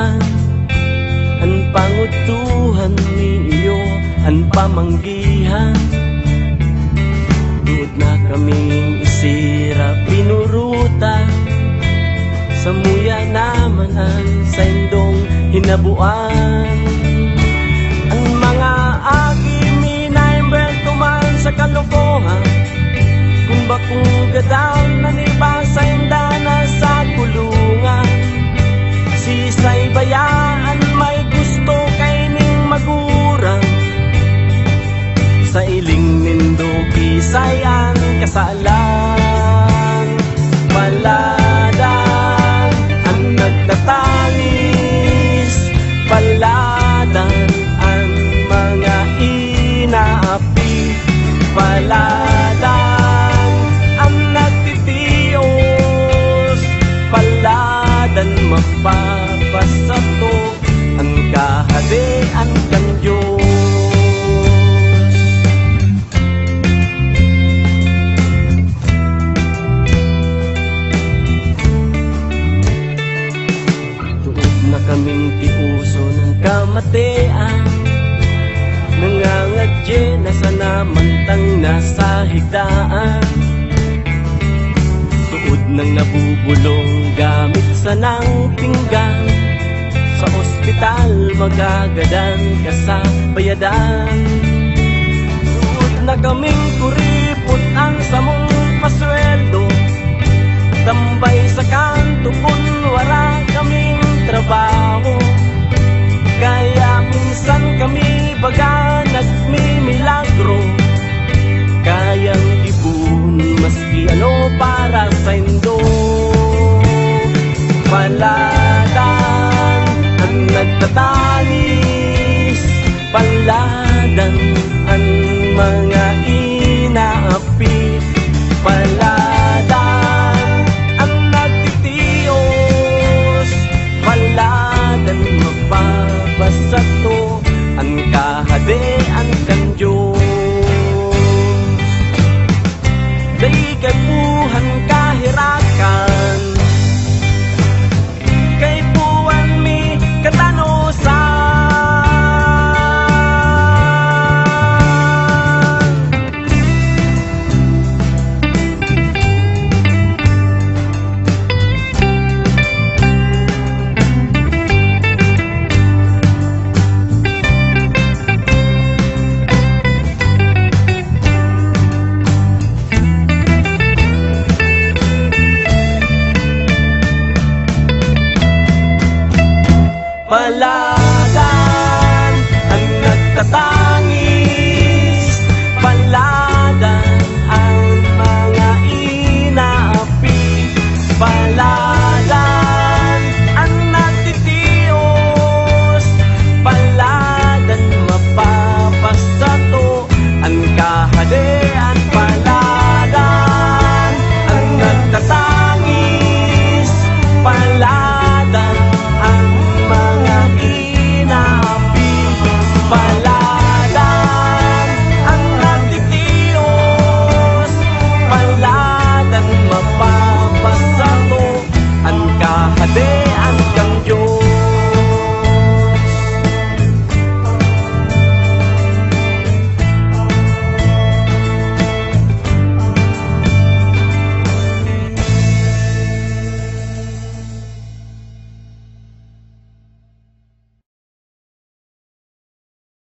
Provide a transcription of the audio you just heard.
man ang pangutuhan niyo, ang pamanggihan. Tuod na kaming isira pinurutan, samuya naman ang saindong hinabuan. Ang mga agi minaimbel tuman sa kalokohan, kung bakong gadang nanibasa indana sa kulungan. Sisay bayaan may gusto kay ning magurang, sa iling nindo kisayan kasalan. Paladan ang nagtatanis, paladan ang mga inaapi, paladan ang nagtitios, paladan mapapasato ang kahadian kang Diyos. Kaming tiuso ng kamatian, nangangadye na sa namantang nasa higdaan. Tuod ng nabubulong gamit sa nang pinggan, sa ospital magagadan ka sa bayadan. Tuod na kaming kuripot ang samong pasweldo, tambay sa kanto kung wala kaming trabaho. Kaya minsan kami baga nagmimilagro, kayang ibun maski ano para sa indo. Paladan ang nagtatanis, paladan ang mga inaapi, paladan ang nagtitios, paladan mapapasato ang kahadian kang Diyos. Day kay puhan kahirakan, kay puwan mi katanosan. Paladan